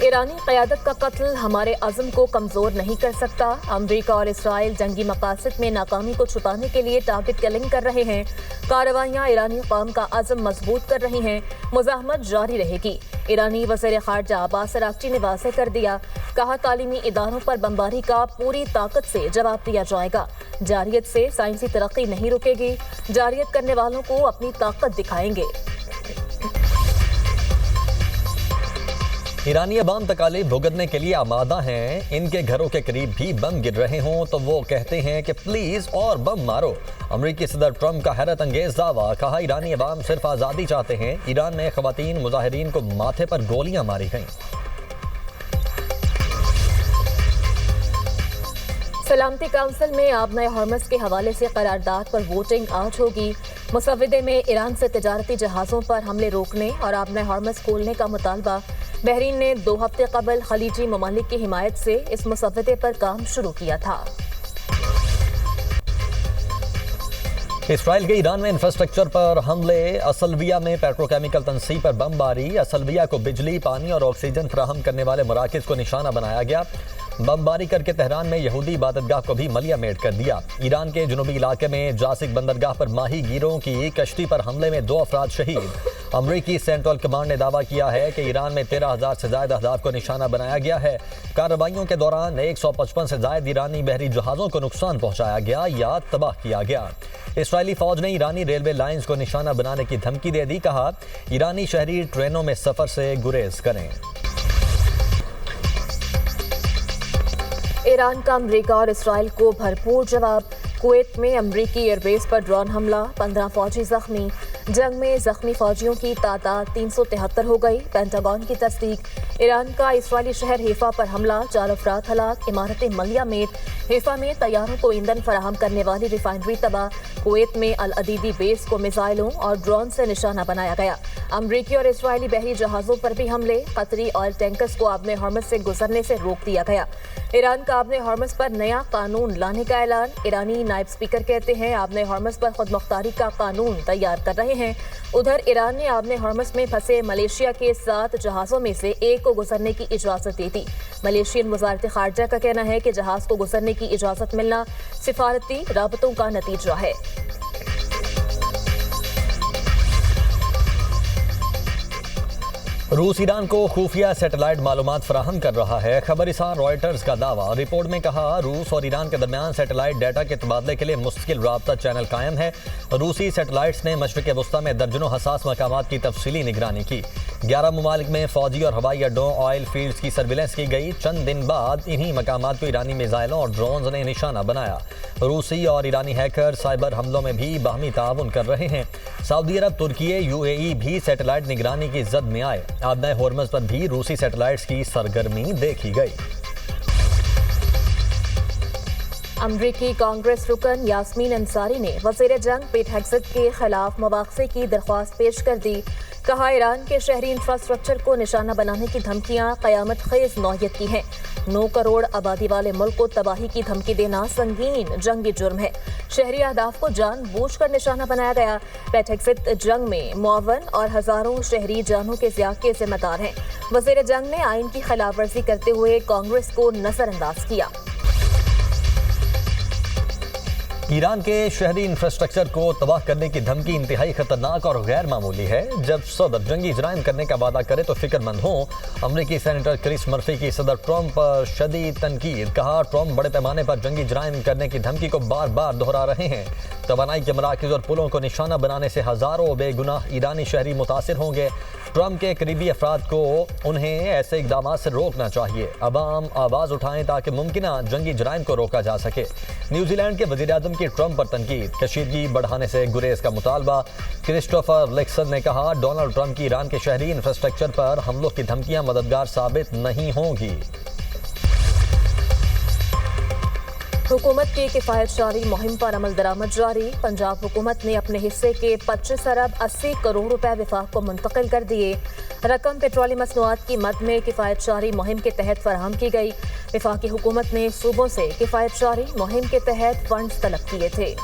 ईरानी क़यादत का कत्ल हमारे अज़्म को कमज़ोर नहीं कर सकता। अमरीका और इसराइल जंगी मकासद में नाकामी को छुपाने के लिए टारगेट किलिंग कर रहे हैं। कार्रवाइयाँ ईरानी कौम का अज़्म मजबूत कर रही हैं। मुज़ाहमत जारी रहेगी। ईरानी वज़ीर ख़ारजा अब्बास अराग़ची ने वाज़ेह कर दिया, कहा तालीमी इदारों पर बमबारी का पूरी ताकत से जवाब दिया जाएगा। जारियत से साइंसी तरक्की नहीं रुकेगी। जारियत करने वालों को अपनी ताकत दिखाएंगे। ईरानी अवाम तकालीफ भुगतने के लिए आमादा हैं। इनके घरों के करीब भी बम गिर रहे हों तो वो कहते हैं कि प्लीज और बम मारो। अमरीकी सदर ट्रंप का हैरत अंगेज दावा, कहा ईरानी अवाम सिर्फ आज़ादी चाहते हैं। ईरान में ख़वातीन मुजाहिरीन को माथे पर गोलियां मारी गईं। सलामती काउंसिल में आबना हॉर्मस के हवाले से करारदाद पर वोटिंग आज होगी। मुसव्विदे में ईरान से तिजारती जहाज़ों पर हमले रोकने और आबना हॉर्मस खोलने का मुतालबा। बहरीन ने 2 हफ्ते कबल खलीजी ममालिक की हिमायत से इस मुसव्विदे पर काम शुरू किया था। इसराइल के ईरान में इंफ्रास्ट्रक्चर पर हमले। असलविया में पेट्रोकेमिकल तनसीब पर बमबारी। असलविया को बिजली, पानी और ऑक्सीजन फराहम करने वाले मराकज़ को निशाना बनाया गया। बमबारी करके तेहरान में यहूदी इबादतगाह को भी मलिया मेट कर दिया। ईरान के जुनूबी इलाके में जासिक बंदरगाह पर माही गिरों की कश्ती पर हमले में 2 अफराद शहीद। अमरीकी सेंट्रल कमांड ने दावा किया है कि ईरान में 13,000 से ज्यादा अहदाफ को निशाना बनाया गया है। कार्रवाइयों के दौरान 155 से ज्यादा ईरानी बहरी जहाज़ों को नुकसान पहुंचाया गया या तबाह किया गया। इसराइली फौज ने ईरानी रेलवे लाइंस को निशाना बनाने की धमकी दे दी। कहा ईरानी शहरी ट्रेनों में सफर से गुरेज करें। ईरान का अमरीका और इसराइल को भरपूर जवाब। कुवैत में अमरीकी एयरबेस पर ड्रोन हमला, 15 फौजी जख्मी। जंग में जख्मी फौजियों की तादाद 373 हो गई। पेंटागन की तस्दीक। ईरान का इसराइली शहर हैफा पर हमला, 4 अफराद हलाक। इमारतें मलिया मेट। हैफा में तैयारों को ईंधन फराहम करने वाली रिफाइनरी तबाह। कुवैत में अल अदीदी बेस को मिसाइलों और ड्रोन से निशाना बनाया गया। अमरीकी और इसराइली बहरी जहाज़ों पर भी हमले। कतरी ऑयल टैंकर्स को आबने हॉर्मस से गुजरने से रोक दिया गया। ईरान का आबने हॉर्मस पर नया कानून लाने का ऐलान। ईरानी नायब स्पीकर कहते हैं आबने हॉर्मस पर खुद मुख्तारी का कानून तैयार कर रहे हैं। उधर ईरान ने आबने हॉर्मस में फंसे मलेशिया के 7 जहाज़ों में से 1 को गुजरने की इजाज़त दे दी। मलेशियन वज़ारत ख़ारजा का कहना है कि जहाज़ को गुजरने की इजाज़त मिलना सिफारती राबतों का नतीजा है। रूस ईरान को खुफिया सैटेलाइट मालूमात फराहम कर रहा है। खबरसार रॉयटर्स का दावा। रिपोर्ट में कहा रूस और ईरान के दरमियान सैटेलाइट डाटा के तबादले के लिए मुस्तकिल राब्ता चैनल कायम है। रूसी सैटेलाइट्स ने मशरिक़ वस्ता में दर्जनों हसास मकामात की तफसीली निगरानी की। 11 ममालिक में फौजी और हवाई अड्डों, ऑयल फील्ड्स की सर्विलेंस की गई। चंद दिन बाद इन्हीं मकामात को ईरानी मिसाइलों और ड्रोन्स ने निशाना बनाया। रूसी और ईरानी हैकर साइबर हमलों में भी बाहमी ताउन कर रहे हैं। सऊदी अरब, तुर्की, UAE भी सैटेलाइट निगरानी की जद में आए। आबना हॉर्मस पर भी रूसी सैटेलाइट्स की सरगर्मी देखी गई। अमरीकी कांग्रेस रुकन यास्मीन अंसारी ने वज़ीर जंग पेट हेग्सेट के खिलाफ मुआवज़े की दरख्वास्त पेश कर दी। कहा ईरान के शहरी इंफ्रास्ट्रक्चर को निशाना बनाने की धमकियां क़यामत खेज़ नौयत की हैं। 9 करोड़ आबादी वाले मुल्क को तबाही की धमकी देना संगीन जंगी जुर्म है। शहरी अहदाफ को जानबूझकर निशाना बनाया गया। पेट हेग्सेट जंग में मुआवन और हजारों शहरी जानों के ज़िया के जिम्मेदार हैं। वज़ीर जंग ने आइन की खिलाफ वर्जी करते हुए कांग्रेस को नजरअंदाज किया। ईरान के शहरी इंफ्रास्ट्रक्चर को तबाह करने की धमकी इंतहाई खतरनाक और गैर मामूली है। जब सदर जंगी जराइम करने का वादा करे तो फिक्रमंद हों। अमरीकी सेनेटर क्रिस मर्फी की सदर ट्रंप पर शदीद तनकीद। कहा ट्रंप बड़े पैमाने पर जंगी जराइम करने की धमकी को बार बार दोहरा रहे हैं। तवानाई के मराकज़ और पुलों को निशाना बनाने से हजारों बेगुनाह ईरानी शहरी मुतासिर होंगे। ट्रंप के करीबी अफराद को उन्हें ऐसे इक़दाम से रोकना चाहिए। अवाम आवाज़ उठाएं ताकि मुमकिना जंगी जराइम को रोका जा सके। न्यूजीलैंड के वज़ीर-ए-आज़म की ट्रंप पर तनकीद। कशीदगी बढ़ाने से गुरेज का मुतालबा। क्रिस्टोफर लेक्सन ने कहा डोनाल्ड ट्रंप की ईरान के शहरी इंफ्रास्ट्रक्चर पर हमलों की धमकियां मददगार साबित नहीं होंगी। हुकूमत की किफ़ायतशारी मुहिम पर अमल दरामद जारी। पंजाब हुकूमत ने अपने हिस्से के 25 अरब 80 करोड़ रुपए विफाक को मुंतकिल कर दिए। रकम पेट्रोलियम मसनूआत की मद में किफ़ायतशारी मुहिम के तहत फराहम की गई। वफाकी हुकूमत ने सूबों से किफ़ायतशारी मुहिम के तहत फंड्स तलब किए थे।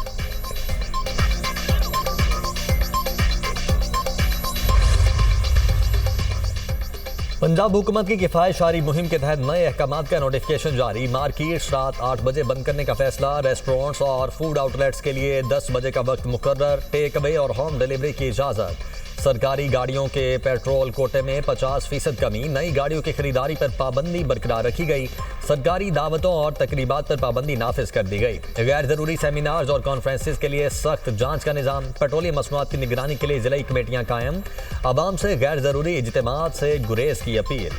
पंजाब हुकूमत की किफ़ायतशारी मुहिम के तहत नए अहकाम का नोटिफिकेशन जारी। मार्केट रात 8 बजे बंद करने का फैसला। रेस्टोरेंट्स और फूड आउटलेट्स के लिए 10 बजे का वक्त मुकर्रर। टेक अवे और होम डिलीवरी की इजाज़त। सरकारी गाड़ियों के पेट्रोल कोटे में 50% कमी। नई गाड़ियों की खरीदारी पर पाबंदी बरकरार रखी गई। सरकारी दावतों और तकरीबात पर पाबंदी नाफिज कर दी गई। गैर ज़रूरी सेमिनार्स और कॉन्फ्रेंसेस के लिए सख्त जांच का निज़ाम। पेट्रोलियम मसनूआत की निगरानी के लिए ज़िलाई कमेटियां कायम। आवाम से गैर ज़रूरी इज्तिमात से गुरेज की अपील।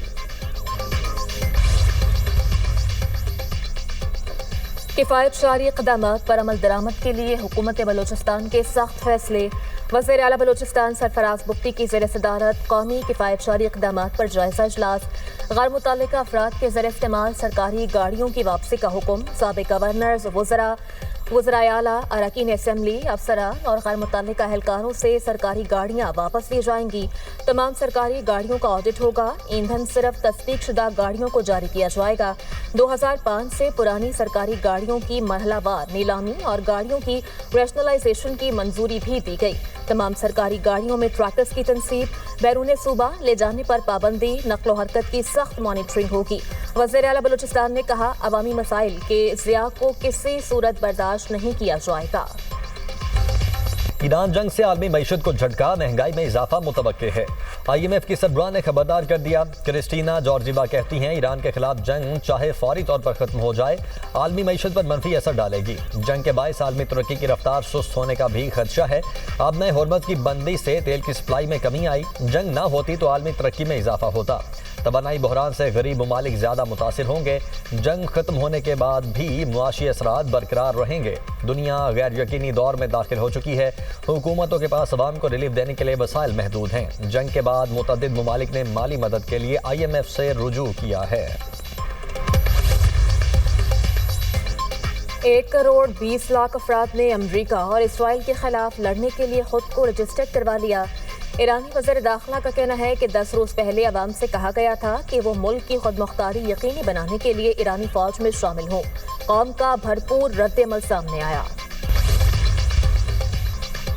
किफ़ायतशारी इक़दामात पर अमल दरामद के लिए हुकूमत बलूचिस्तान के सख्त फैसले। वज़ीर आला बलूचिस्तान सरफराज बुख्ती की ज़ेर सदारत कौमी किफ़ायतशारी इक़दामात पर जायज़ा इजलास। गैर मुतल्लिका अफराद के ज़रिए इस्तेमाल सरकारी गाड़ियों की वापसी का हुक्म। साबिक़ गवर्नर्स, वज़राए आला, अरकान असम्बली, अफसरान और गैर मुतल्लिका एहलकारों से सरकारी गाड़ियाँ वापस ली जाएंगी। तमाम सरकारी गाड़ियों का ऑडिट होगा। ईंधन सिर्फ तस्दीक शुदा गाड़ियों को जारी किया जाएगा। 2005 से पुरानी सरकारी गाड़ियों की मरहलावार नीलामी और गाड़ियों की रैशनलाइजेशन की मंजूरी भी दी गई। तमाम सरकारी गाड़ियों में ट्रैकर्स की तनसीब। बैरून सूबा ले जाने पर पाबंदी। नक्लो हरकत की सख्त मॉनिटरिंग होगी। वज़ीर आला बलूचिस्तान ने कहा, अवामी मसाइल के ज़िया को किसी सूरत बर्दाश्त नहीं किया जाएगा। ईरान जंग से आलमी मईशत को झटका। महंगाई में इजाफा मुतवक्के है। IMF की सरबराह ने खबरदार कर दिया। क्रिस्टीना जॉर्जिवा कहती हैं, ईरान के खिलाफ जंग चाहे फौरी तौर पर खत्म हो जाए, आलमी मईशत पर मनफी असर डालेगी। जंग के बायस आलमी तरक्की की रफ्तार सुस्त होने का भी खदशा है। अब नए हॉर्मज़ की बंदी से तेल की सप्लाई में कमी आई। जंग ना होती तो आलमी तरक्की में इजाफा होता। तवानाई बहरान से गरीब ममालिक ज़्यादा मुतासिर होंगे। जंग खत्म होने के बाद भी मुआशी असरात बरकरार रहेंगे। दुनिया गैर यकीनी दौर में दाखिल हो चुकी है। हुकूमतों के पास अवाम को रिलीफ देने के लिए वसाइल महदूद हैं। जंग के बाद मुतअद्दिद ममालिक ने माली मदद के लिए IMF से रुजू किया है। 1 करोड़ 20 लाख अफराद ने अमरीका और इसराइल के खिलाफ लड़ने के लिए खुद को रजिस्टर्ड करवा लिया। ईरानी वज़ीर दाखिला का कहना है कि 10 रोज़ पहले अवाम से कहा गया था कि वो मुल्क की खुद मुख्तारी यकीनी बनाने के लिए ईरानी फौज में शामिल हों। कौम का भरपूर रद्द-ए-अमल सामने आया।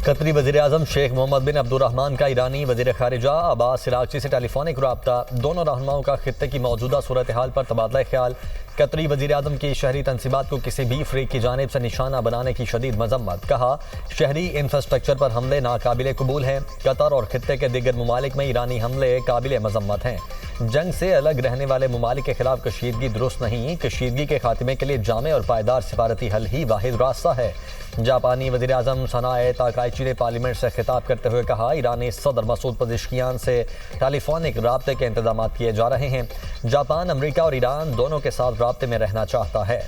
कतरी वज़ीर आज़म शेख मोहम्मद बिन अब्दुर्रहमान का ईरानी वज़ीर ख़ारिजा अब्बास इराक़ची से टेलीफोनिक रब्ता। दोनों रहनुमाओं का खित्ते की मौजूदा सूरत हाल पर तबादला ख्याल। कतरी वज़ीर आज़म की शहरी तनसीबात को किसी भी फ़रीक की जानिब से निशाना बनाने की शदीद मजम्मत। कहा, शहरी इंफ्रास्ट्रक्चर पर हमले नाकाबिले कबूल हैं। कतर और खित्ते के दिगर ममालिक में ईरानी हमले काबिल मजम्मत हैं। जंग से अलग रहने वाले ममालिक के खिलाफ कशीदगी दुरुस्त नहीं। कशीदगी के खात्मे के लिए जामे और पायदार सिफारती हल ही वाहिद रास्ता है। जापानी वज़ीर आज़म सनाए ताकाइची ने पार्लियामेंट से खिताब करते हुए कहा, ईरानी सदर मसूद पज़ेश्कियान से टेलीफोनिक राब्ते के इंतजाम किए जा रहे हैं। जापान, अमरीका और ईरान दोनों के साथ राब्ते में रहना चाहता है।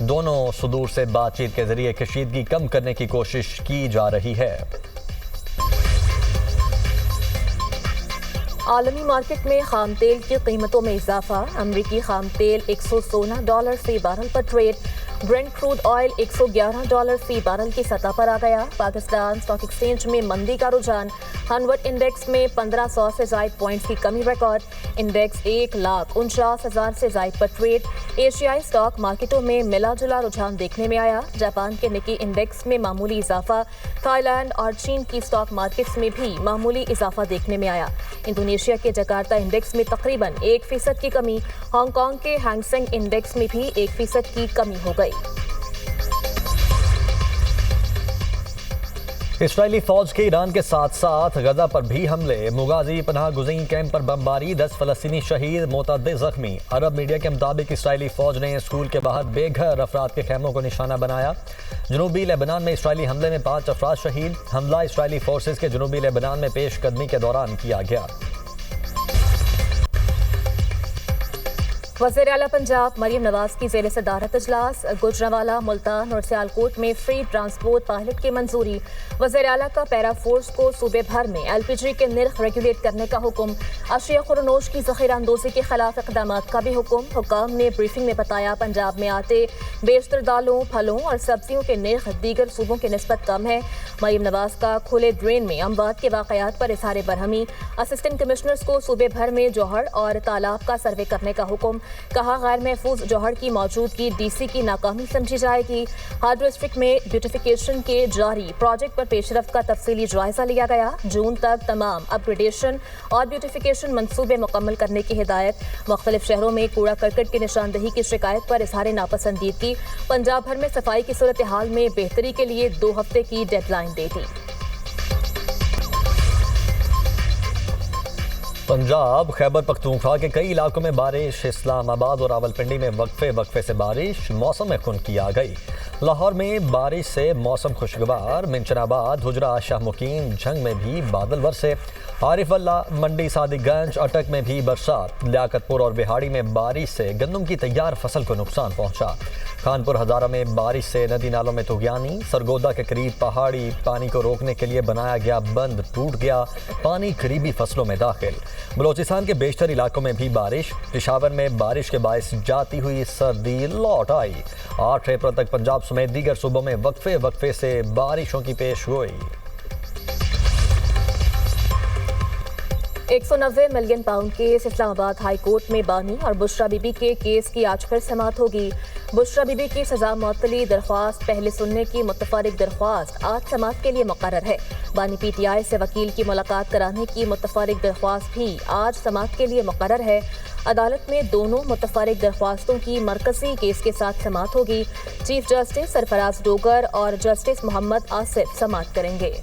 दोनों सुदूर से बातचीत के जरिए कशीदगी कम करने की कोशिश की जा रही है। आलमी मार्केट में खाम तेल की कीमतों में इजाफा। अमरीकी खाम तेल $116 फी बैरल पर ट्रेड। ब्रेंट क्रूड ऑयल $111 फी बैरल की सतह पर आ गया। पाकिस्तान स्टॉक एक्सचेंज में मंदी का रुझान। हनवर्ड इंडेक्स में 1500 से ज़ायद पॉइंट्स की कमी रिकॉर्ड। इंडेक्स 1,49,000 से ज़ायद पर ट्रेड। एशियाई स्टॉक मार्केटों में मिला जुला रुझान देखने में आया। जापान के निकी इंडेक्स में मामूली इजाफा। थाईलैंड और चीन की स्टॉक मार्केट्स में भी मामूली इजाफा देखने में आया। इंडोनेशिया के जकार्ता इंडेक्स में तकरीबन 1% की कमी। हांगकांग के हैंगसेंग इंडेक्स में भी 1% की कमी हो गई। इसराइली फौज के ईरान के साथ साथ गजा पर भी हमले। मुगाजी पनाह गुज़ीन कैंप पर बमबारी। 10 फ़लस्तीनी शहीद, मुतअद्दिद ज़ख्मी। अरब मीडिया के मुताबिक इसराइली फौज ने स्कूल के बाहर बेघर अफराद के खैमों को निशाना बनाया। जनूबी लेबनान में इसराइली हमले में 5 अफराद शहीद। हमला इसराइली फोर्सेज के जनूबी लेबनान में पेशकदमी के दौरान किया गया। वज़ीर आला पंजाब मरियम नवाज की ज़ेर सदारत इजलास। गुजरांवाला, मुल्तान और सियालकोट में फ्री ट्रांसपोर्ट पायलट की मंजूरी। वज़ीर आला का पैरा फोर्स को सूबे भर में LPG के निर्ख रेगुलेट करने का हुक्म। अशिया खुरनोश की ज़ख़ीरा अंदोज़ी के खिलाफ इक़दाम का भी हुक्म। हुक्काम ने ब्रीफिंग में बताया, पंजाब में आटे, बेशतर दालों, फलों और सब्जियों के निर्ख दीगर सूबों की निस्बत कम है। मरियम नवाज का खुले ड्रेन में अमवात के वाक़यात पर इज़हार बरहमी। असिस्टेंट कमिश्नर्स को सूबे भर में जौहर और तालाब का सर्वे करने का हुक्म। कहा गैर महफूज जौहर की मौजूदगी डीसी की नाकामी समझी जाएगी। हार्ड डिस्ट्रिक्ट में ब्यूटिफिकेशन के जारी प्रोजेक्ट पर पेशरफ्त का तफसीली जायजा लिया गया। जून तक तमाम अपग्रेडेशन और ब्यूटिफिकेशन मंसूबे मुकम्मल करने की हिदायत। मुख्तलिफ शहरों में कूड़ा करकट की निशानदही की शिकायत पर इजहार नापसंदीदगी। पंजाब भर में सफाई की सूरत हाल में बेहतरी के लिए 2 हफ्ते की डेडलाइन दे दी। पंजाब खैबर पख्तूनख्वा के कई इलाकों में बारिश। इस्लामाबाद और रावलपिंडी में वक्फे से बारिश, मौसम में खुनकी आ गई। लाहौर में बारिश से मौसम खुशगवार। मिंचनाबाद, हुजरा, शाह मुकीम, झंग में भी बादल बरसे। आरिफल्ला, मंडी, सादिकगंज, अटक में भी बरसात। लियाकतपुर और बिहाड़ी में बारिश से गंदम की तैयार फसल को नुकसान पहुंचा। कानपुर हजारा में बारिश से नदी नालों में तुगयानी। सरगोदा के करीब पहाड़ी पानी को रोकने के लिए बनाया गया बंद टूट गया, पानी करीबी फसलों में दाखिल। बलोचिस्तान के बेशतर इलाकों में भी बारिश। पेशावर में बारिश के बायस जाती हुई सर्दी लौट आई। 8 अप्रैल तक पंजाब समेत दीगर सूबों में वक्फे से बारिशों की पेशगोई। 190 million pound case. Islamabad high court में बानी और बुशरा बीबी के केस की आज फिर समाअत होगी। बुशरा बीबी की सजा मुअत्तली दरख्वास्त पहले सुनने की मुतफरिक दरख्वास्त आज समाअत के लिए मुकर्रर है। बानी पीटीआई से वकील की मुलाकात कराने की मुतफरिक दरख्वास्त भी आज समाअत के लिए मुकर्रर है। अदालत में दोनों मुतफरिक दरख्वास्तों की मरकजी केस के साथ समाअत होगी। चीफ जस्टिस सरफराज डोगर और जस्टिस मोहम्मद आसिफ समाअत करेंगे।